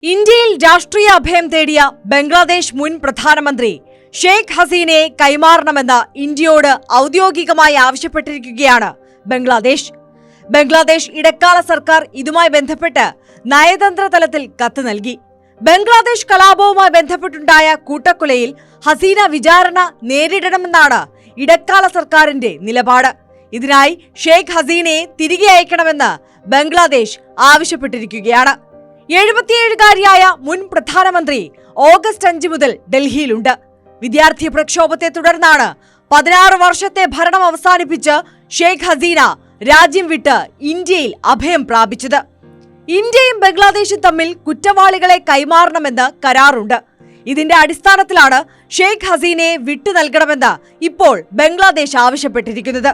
ഇന്ത്യയിൽ രാഷ്ട്രീയ അഭയം തേടിയ ബംഗ്ലാദേശ് മുൻ പ്രധാനമന്ത്രി ഷെയ്ഖ് ഹസീനയെ കൈമാറണമെന്ന് ഇന്ത്യയോട് ഔദ്യോഗികമായി ആവശ്യപ്പെട്ടിരിക്കുകയാണ് ബംഗ്ലാദേശ്. ബംഗ്ലാദേശ് ഇടക്കാല സർക്കാർ ഇതുമായി ബന്ധപ്പെട്ട് നയതന്ത്ര തലത്തിൽ കത്ത് നൽകി. ബംഗ്ലാദേശ് കലാപവുമായി ബന്ധപ്പെട്ടുണ്ടായ കൂട്ടക്കൊലയിൽ ഹസീന വിചാരണ നേരിടണമെന്നാണ് ഇടക്കാല സർക്കാരിന്റെ നിലപാട്. ഇതിനായി ഷെയ്ഖ് ഹസീനയെ തിരികെ അയക്കണമെന്ന് ബംഗ്ലാദേശ് ആവശ്യപ്പെട്ടിരിക്കുകയാണ്. 77-കാരിയായ മുൻ പ്രധാനമന്ത്രി ഓഗസ്റ്റ് 5 മുതൽ ഡൽഹിയിലുണ്ട്. വിദ്യാർത്ഥി പ്രക്ഷോഭത്തെ തുടർന്നാണ് 16 വർഷത്തെ ഭരണം അവസാനിപ്പിച്ച് ഷെയ്ഖ് ഹസീന രാജ്യം വിട്ട് ഇന്ത്യയിൽ അഭയം പ്രാപിച്ചത്. ഇന്ത്യയും ബംഗ്ലാദേശും തമ്മിൽ കുറ്റവാളികളെ കൈമാറണമെന്ന് കരാറുണ്ട്. ഇതിന്റെ അടിസ്ഥാനത്തിലാണ് ഷെയ്ഖ് ഹസീനയെ വിട്ടു നൽകണമെന്ന് ഇപ്പോൾ ബംഗ്ലാദേശ് ആവശ്യപ്പെട്ടിരിക്കുന്നത്.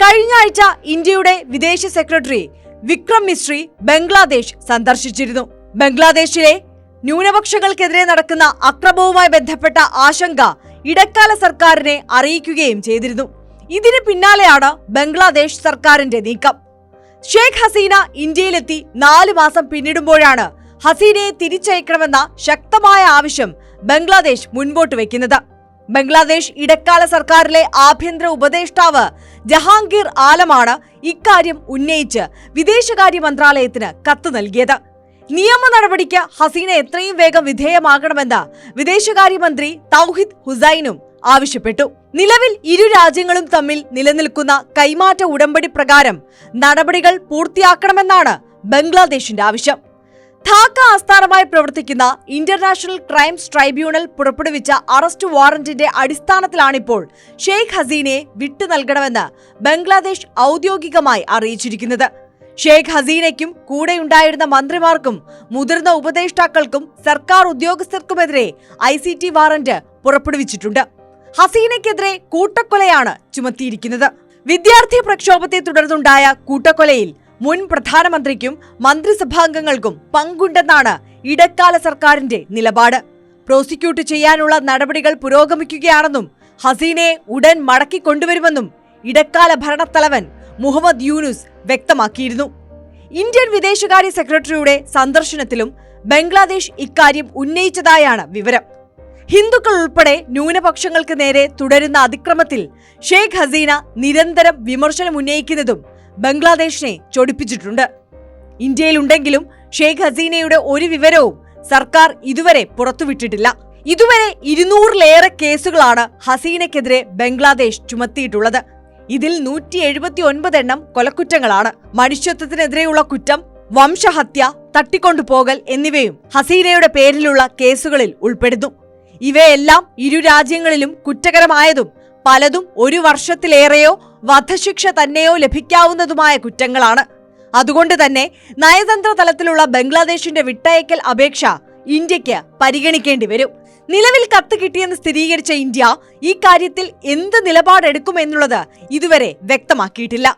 കഴിഞ്ഞ ആഴ്ച ഇന്ത്യയുടെ വിദേശ സെക്രട്ടറി വിക്രം മിശ്രി ബംഗ്ലാദേശ് സന്ദർശിച്ചിരുന്നു. ബംഗ്ലാദേശിലെ ന്യൂനപക്ഷങ്ങൾക്കെതിരെ നടക്കുന്ന അക്രമവുമായി ബന്ധപ്പെട്ട ആശങ്ക ഇടക്കാല സർക്കാരിനെ അറിയിക്കുകയും ചെയ്തിരുന്നു. ഇതിന് പിന്നാലെയാണ് ബംഗ്ലാദേശ് സർക്കാരിന്റെ നീക്കം. ഷെയ്ഖ് ഹസീന ഇന്ത്യയിലെത്തി 4 മാസം പിന്നിടുമ്പോഴാണ് ഹസീനയെ തിരിച്ചയക്കണമെന്ന ശക്തമായ ആവശ്യം ബംഗ്ലാദേശ് മുൻപോട്ട് വയ്ക്കുന്നത്. ബംഗ്ലാദേശ് ഇടക്കാല സർക്കാരിലെ ആഭ്യന്തര ഉപദേഷ്ടാവ് ജഹാംഗീർ ആലമാണ് ഇക്കാര്യം ഉന്നയിച്ച് വിദേശകാര്യ മന്ത്രാലയത്തിന് കത്ത് നൽകിയത്. നിയമ നടപടിക്ക് ഹസീന എത്രയും വേഗം വിധേയമാകണമെന്ന് വിദേശകാര്യമന്ത്രി തൗഹിദ് ഹുസൈനും ആവശ്യപ്പെട്ടു. നിലവിൽ ഇരു രാജ്യങ്ങളും തമ്മിൽ നിലനിൽക്കുന്ന കൈമാറ്റ ഉടമ്പടി പ്രകാരം നടപടികൾ പൂർത്തിയാക്കണമെന്നാണ് ബംഗ്ലാദേശിന്റെ ആവശ്യം. ധാക്ക ആസ്ഥാനമായി പ്രവർത്തിക്കുന്ന ഇന്റർനാഷണൽ ക്രൈംസ് ട്രൈബ്യൂണൽ പുറപ്പെടുവിച്ച അറസ്റ്റ് വാറന്റിന്റെ അടിസ്ഥാനത്തിലാണിപ്പോൾ ഷെയ്ഖ് ഹസീനയെ വിട്ടു നൽകണമെന്ന് ബംഗ്ലാദേശ് ഔദ്യോഗികമായി അറിയിച്ചിരിക്കുന്നത്. ഷെയ്ഖ് ഹസീനയ്ക്കും കൂടെയുണ്ടായിരുന്ന മന്ത്രിമാർക്കും മുതിർന്ന ഉപദേഷ്ടാക്കൾക്കും സർക്കാർ ഉദ്യോഗസ്ഥർക്കുമെതിരെ ICT വാറന്റ് പുറപ്പെടുവിച്ചിട്ടുണ്ട്. ഹസീനയ്ക്കെതിരെ കൂട്ടക്കൊലയാണ് ചുമത്തിയിരിക്കുന്നത്. വിദ്യാർത്ഥി പ്രക്ഷോഭത്തെ തുടർന്നുണ്ടായ കൂട്ടക്കൊലയിൽ മുൻ പ്രധാനമന്ത്രിക്കും മന്ത്രിസഭാംഗങ്ങൾക്കും പങ്കുണ്ടെന്നാണ് ഇടക്കാല സർക്കാരിന്റെ നിലപാട്. പ്രോസിക്യൂട്ട് ചെയ്യാനുള്ള നടപടികൾ പുരോഗമിക്കുകയാണെന്നും ഹസീനയെ ഉടൻ മടക്കി കൊണ്ടുവരുമെന്നും ഇടക്കാല ഭരണത്തലവൻ മുഹമ്മദ് യൂനുസ് വ്യക്തമാക്കിയിരുന്നു. ഇന്ത്യൻ വിദേശകാര്യ സെക്രട്ടറിയുടെ സന്ദർശനത്തിലും ബംഗ്ലാദേശ് ഇക്കാര്യം ഉന്നയിച്ചതായാണ് വിവരം. ഹിന്ദുക്കൾ ഉൾപ്പെടെ ന്യൂനപക്ഷങ്ങൾക്ക് നേരെ തുടരുന്ന അതിക്രമത്തിൽ ഷെയ്ഖ് ഹസീന നിരന്തരം വിമർശനം ഉന്നയിക്കുന്നതും ബംഗ്ലാദേശിനെ ചൊടിപ്പിച്ചിട്ടുണ്ട്. ഇന്ത്യയിലുണ്ടെങ്കിലും ഷെയ്ഖ് ഹസീനയുടെ ഒരു വിവരവും സർക്കാർ ഇതുവരെ പുറത്തുവിട്ടിട്ടില്ല. ഇതുവരെ 200-ലേറെ കേസുകളാണ് ഹസീനയ്ക്കെതിരെ ബംഗ്ലാദേശ് ചുമത്തിയിട്ടുള്ളത്. ഇതിൽ 179 എണ്ണം കൊലക്കുറ്റങ്ങളാണ്. മനുഷ്യത്വത്തിനെതിരെയുള്ള കുറ്റം, വംശഹത്യ, തട്ടിക്കൊണ്ടുപോകൽ എന്നിവയും ഹസീനയുടെ പേരിലുള്ള കേസുകളിൽ ഉൾപ്പെടുന്നു. ഇവയെല്ലാം ഇരു രാജ്യങ്ങളിലും കുറ്റകരമായതും പലതും 1 വർഷത്തിലേറെയോ വധശിക്ഷ തന്നെയോ ലഭിക്കാവുന്നതുമായ കുറ്റങ്ങളാണ്. അതുകൊണ്ട് തന്നെ നയതന്ത്ര തലത്തിലുള്ള ബംഗ്ലാദേശിന്റെ വിട്ടയക്കൽ അപേക്ഷ ഇന്ത്യക്ക് പരിഗണിക്കേണ്ടി വരും. നിലവിൽ കത്ത് കിട്ടിയെന്ന് സ്ഥിരീകരിച്ച ഇന്ത്യ ഈ കാര്യത്തിൽ എന്ത് നിലപാടെടുക്കുമെന്നുള്ളത് ഇതുവരെ വ്യക്തമാക്കിയിട്ടില്ല.